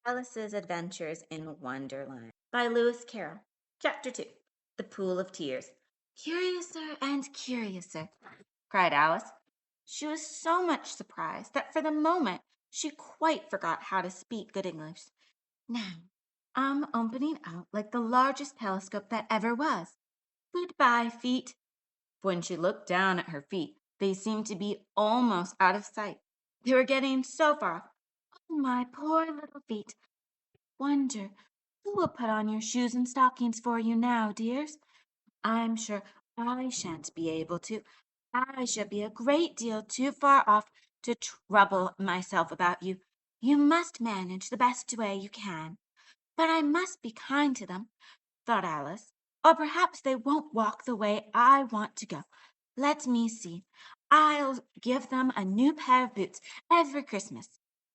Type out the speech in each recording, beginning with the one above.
Alice's Adventures in Wonderland by Lewis Carroll. Chapter 2. The Pool of Tears. Curiouser and curiouser, cried Alice. She was so much surprised that for the moment she quite forgot how to speak good English. Now, I'm opening out like the largest telescope that ever was. Goodbye, feet. When she looked down at her feet, they seemed to be almost out of sight. They were getting so far off. Oh, my poor little feet. Wonder who will put on your shoes and stockings for you now, dears? I'm sure I shan't be able to. I shall be a great deal too far off to trouble myself about you. You must manage the best way you can. But I must be kind to them, thought Alice, or perhaps they won't walk the way I want to go. Let me see. I'll give them a new pair of boots every Christmas.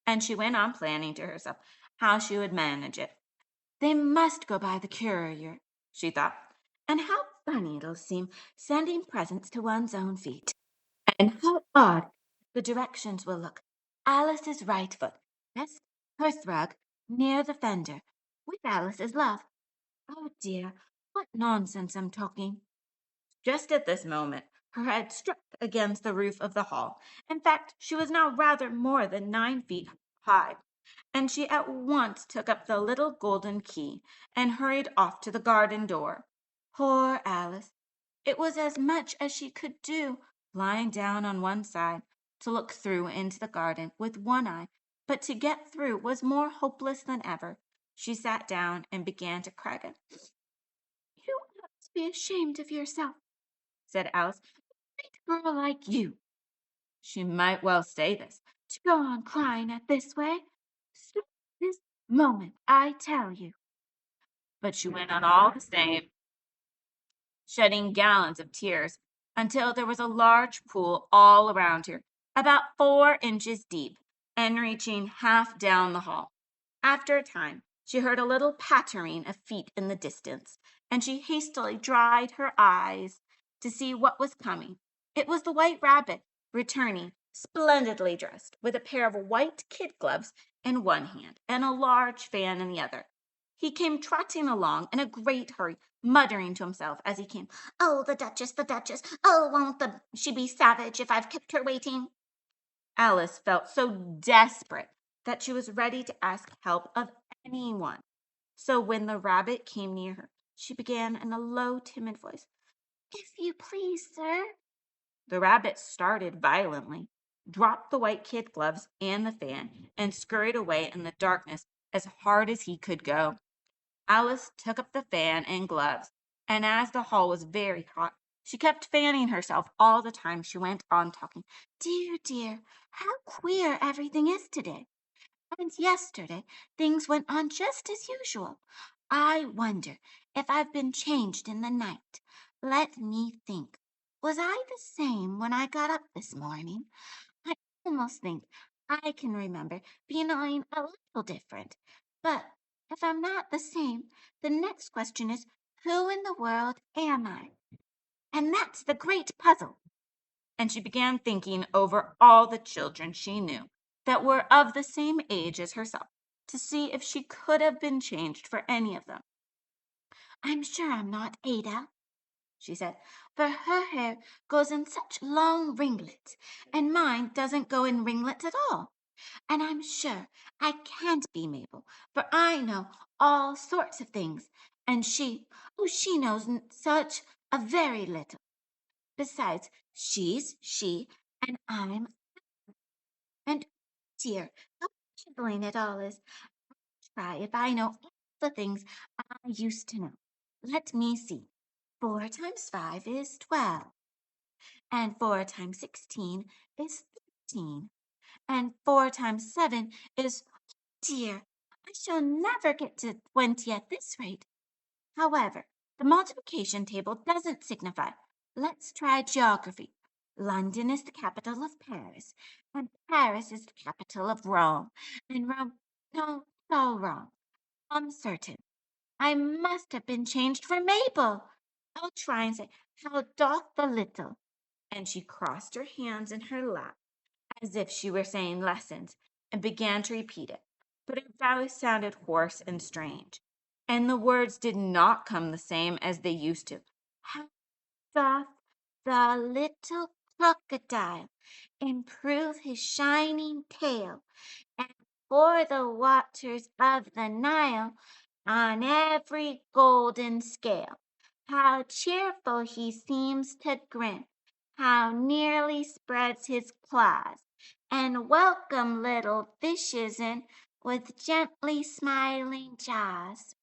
And she went on planning to herself how she would manage it. They must go by the courier, she thought. And how funny it'll seem sending presents to one's own feet. And how odd the directions will look. Alice's right foot, best hearth rug, near the fender, with Alice's love. Oh dear, what nonsense I'm talking. Just at this moment, her head struck against the roof of the hall. In fact, she was now rather more than 9 feet high, and she at once took up the little golden key and hurried off to the garden door. Poor Alice! It was as much as she could do, lying down on one side, to look through into the garden with one eye, but to get through was more hopeless than ever. She sat down and began to cry again. You ought to be ashamed of yourself, said Alice. A great girl like you. She might well say this, to go on crying at this way. Stop this moment, I tell you. But she went on all the same, shedding gallons of tears, until there was a large pool all around her, about 4 inches deep, and reaching half down the hall. After a time, she heard a little pattering of feet in the distance, and she hastily dried her eyes to see what was coming. It was the White Rabbit, returning, splendidly dressed, with a pair of white kid gloves in one hand and a large fan in the other. He came trotting along in a great hurry, muttering to himself as he came, "Oh, the Duchess, the Duchess! Oh, won't she be savage if I've kept her waiting?" Alice felt so desperate that she was ready to ask help of anyone. So when the rabbit came near her, she began in a low, timid voice, "If you please, sir." The rabbit started violently, dropped the white kid gloves and the fan, and scurried away in the darkness as hard as he could go. Alice took up the fan and gloves, and as the hall was very hot, she kept fanning herself all the time she went on talking. Dear, dear, how queer everything is today. And yesterday things went on just as usual. I wonder if I've been changed in the night. Let me think. Was I the same when I got up this morning? I almost think I can remember feeling a little different. But if I'm not the same, the next question is, who in the world am I? And that's the great puzzle. And she began thinking over all the children she knew that were of the same age as herself, to see if she could have been changed for any of them. I'm sure I'm not Ada, she said, for her hair goes in such long ringlets, and mine doesn't go in ringlets at all. And I'm sure I can't be Mabel, for I know all sorts of things, and she knows such a very little. Besides, she's she, and I'm, and dear, how puzzling it all is. Try if I know all the things I used to know. Let me see. 4 times 5 is 12, and 4 times 16 is 13, and 4 times 7 is, dear, I shall never get to 20 at this rate. However, the multiplication table doesn't signify. Let's try geography. London is the capital of Paris, and Paris is the capital of Rome, and Rome, no, it's all wrong. I'm certain. I must have been changed for Mabel. I'll try and say, how doth the little? And she crossed her hands in her lap, as if she were saying lessons, and began to repeat it. but her voice sounded hoarse and strange, and the words did not come the same as they used to. How doth the little crocodile improve his shining tail, and pour the waters of the Nile on every golden scale? How cheerful he seems to grin, how nearly spreads his claws, and welcome little fishes in with gently smiling jaws.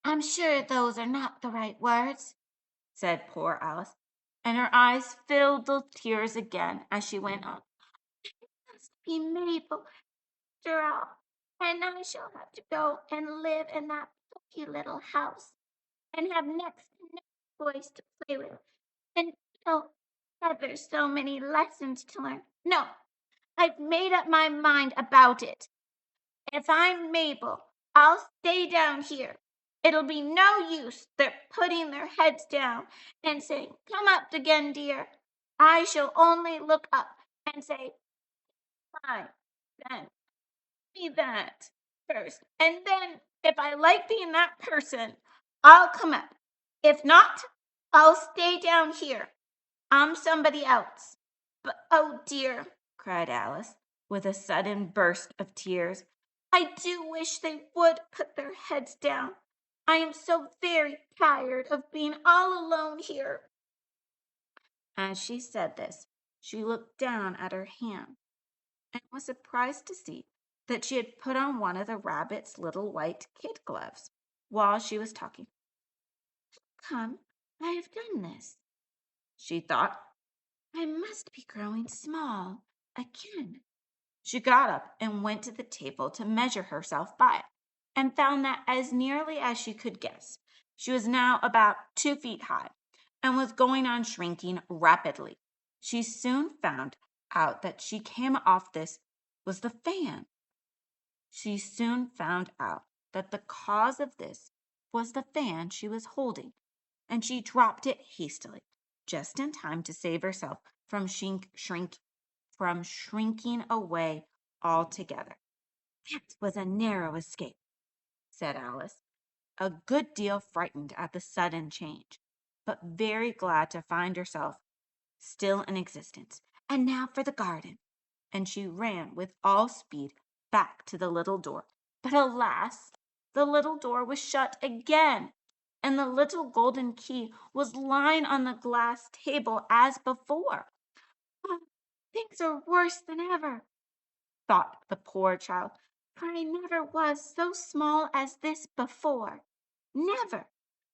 I'm sure those are not the right words, said poor Alice, and her eyes filled with tears again as she went on. It must be Mabel, after all, and I shall have to go and live in that poky little house, and have next to no boys to play with, and oh, ever so many lessons to learn. No, I've made up my mind about it. If I'm Mabel, I'll stay down here. It'll be no use their putting their heads down and saying, "Come up again, dear." I shall only look up and say, "Fine, then be that first. And then, if I like being that person, I'll come up. If not, I'll stay down here. I'm somebody else." "But oh dear," cried Alice, with a sudden burst of tears, "I do wish they would put their heads down. I am so very tired of being all alone here." As she said this, she looked down at her hand and was surprised to see that she had put on one of the rabbit's little white kid gloves while she was talking. "Come, I have done this," she thought. "I must be growing small again." She got up and went to the table to measure herself by it, and found that, as nearly as she could guess, she was now about 2 feet high, and was going on shrinking rapidly. She soon found out that she came off this was the fan. She soon found out that the cause of this was the fan she was holding, and she dropped it hastily, just in time to save herself from shrinking away altogether. "That was a narrow escape," said Alice, a good deal frightened at the sudden change, but very glad to find herself still in existence. "And now for the garden." And she ran with all speed back to the little door. But alas, the little door was shut again, and the little golden key was lying on the glass table as before. "Oh, things are worse than ever," thought the poor child, "for I never was so small as this before. Never!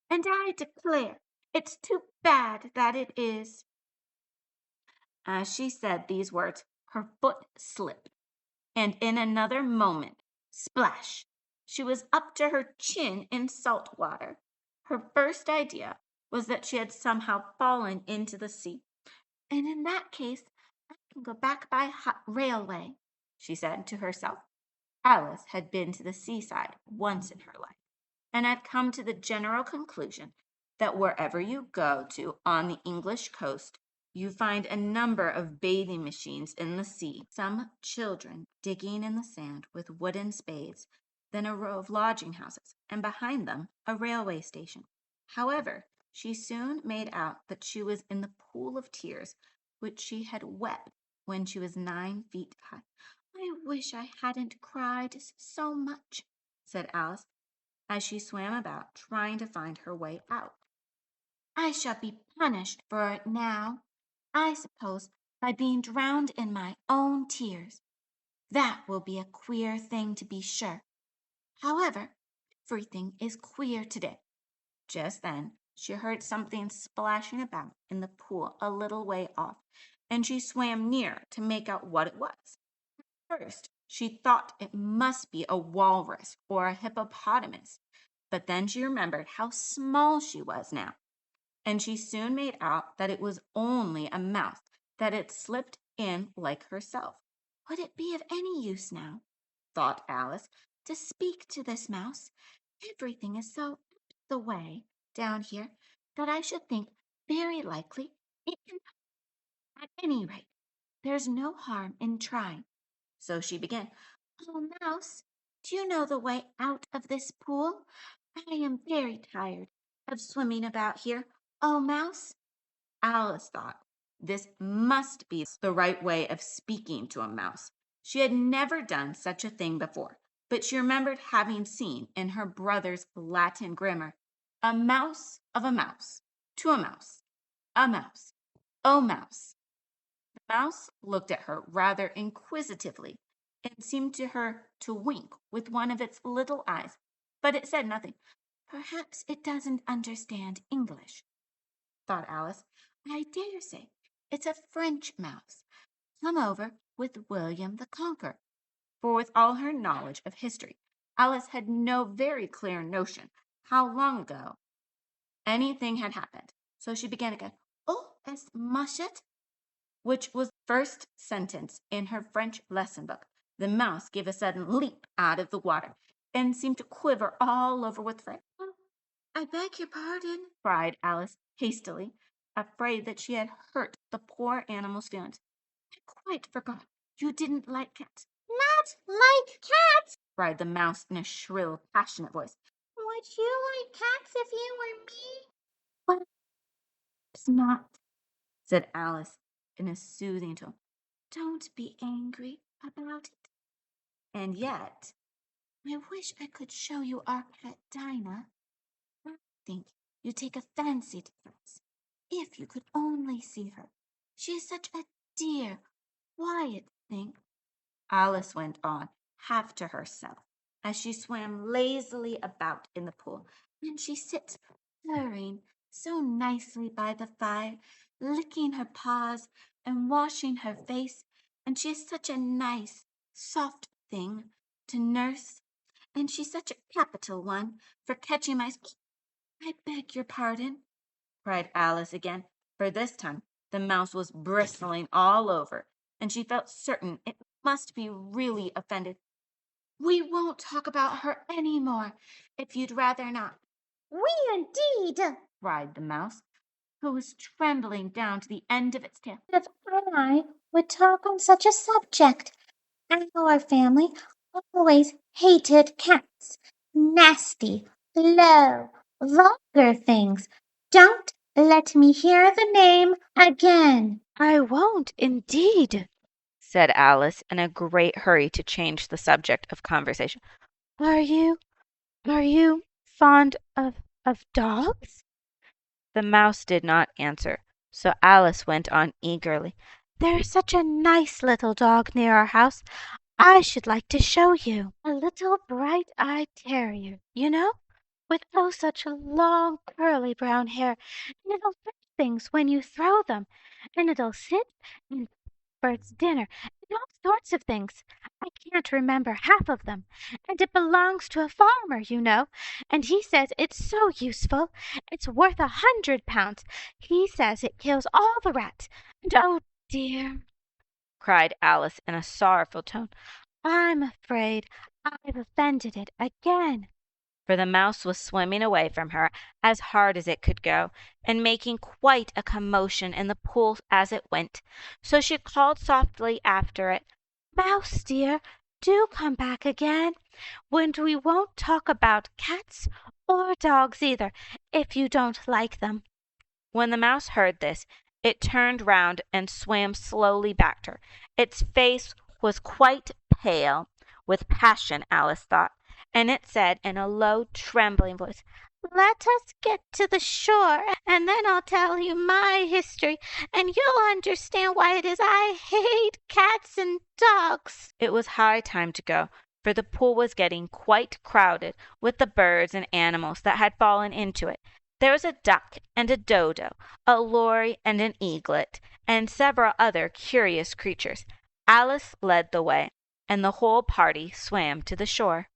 And I declare it's too bad that it is." As she said these words, her foot slipped, and in another moment, splash, she was up to her chin in salt water. Her first idea was that she had somehow fallen into the sea. "And in that case, I can go back by railway," she said to herself. Alice had been to the seaside once in her life, and had come to the general conclusion that wherever you go to on the English coast, you find a number of bathing machines in the sea, some children digging in the sand with wooden spades, then a row of lodging houses, and behind them a railway station. However, she soon made out that she was in the pool of tears which she had wept when she was 9 feet high. "I wish I hadn't cried so much," said Alice, as she swam about trying to find her way out. "I shall be punished for it now, I suppose, by being drowned in my own tears. That will be a queer thing, to be sure. However, everything is queer today." Just then she heard something splashing about in the pool a little way off, and she swam near to make out what it was. First, she thought it must be a walrus or a hippopotamus, but then she remembered how small she was now, and she soon made out that it was only a mouse that had slipped in like herself. "Would it be of any use now," thought Alice, "to speak to this mouse? Everything is so out of the way down here that I should think very likely it can talk. At any rate, there's no harm in trying." So she began. Oh, Mouse, do you know the way out of this pool? I am very tired of swimming about here. Oh, Mouse. Alice thought this must be the right way of speaking to a mouse. She had never done such a thing before, but she remembered having seen in her brother's Latin grammar a mouse of a mouse, to a mouse, oh mouse. The mouse looked at her rather inquisitively and seemed to her to wink with one of its little eyes, but it said nothing. Perhaps it doesn't understand English, thought Alice. I dare say it's a French mouse come over with William the Conqueror. For with all her knowledge of history, Alice had no very clear notion how long ago anything had happened. So she began again. Oh, es machet, which was the first sentence in her French lesson book. The mouse gave a sudden leap out of the water and seemed to quiver all over with fright. "Oh, I beg your pardon," cried Alice hastily, afraid that she had hurt the poor animal's feelings. "I quite forgot you didn't like cats." "Not like cats!" cried the mouse in a shrill, passionate voice. "Would you like cats if you were me?" "Well, perhaps not," said Alice in a soothing tone. "Don't be angry about it. And yet, I wish I could show you our pet Dinah. I think you'd take a fancy to cats if you could only see her. She is such a dear, quiet thing." Alice went on, half to herself, as she swam lazily about in the pool, and she sits purring so nicely by the fire, licking her paws and washing her face, and she is such a nice, soft thing to nurse, and she's such a capital one for catching mice. "I beg your pardon," cried Alice again, for this time the mouse was bristling all over, and she felt certain it must be really offended. "We won't talk about her any more, if you'd rather not." "We indeed!" cried the mouse, who was trembling down to the end of its tail. "If I would talk on such a subject. Our family always hated cats. Nasty, low, vulgar things. Don't let me hear the name again." "I won't, indeed," said Alice in a great hurry to change the subject of conversation. Are you fond of dogs?" The mouse did not answer, so Alice went on eagerly. "There's such a nice little dog near our house. I should like to show you. A little bright-eyed terrier, you know, with oh such long curly brown hair, and it'll fetch things when you throw them, and it'll sit and for its dinner, and all sorts of things. I can't remember half of them. And it belongs to a farmer, you know, and he says it's so useful. It's worth £100. He says it kills all the rats. And oh dear," cried Alice in a sorrowful tone, "I'm afraid I've offended it again." For the mouse was swimming away from her as hard as it could go, and making quite a commotion in the pool as it went. So she called softly after it, "Mouse dear, do come back again, when we won't talk about cats or dogs either, if you don't like them." When the mouse heard this, it turned round and swam slowly back to her. Its face was quite pale with passion, Alice thought, and it said in a low, trembling voice, "Let us get to the shore, and then I'll tell you my history, and you'll understand why it is I hate cats and dogs." It was high time to go, for the pool was getting quite crowded with the birds and animals that had fallen into it. There was a duck and a dodo, a lory and an eaglet, and several other curious creatures. Alice led the way, and the whole party swam to the shore.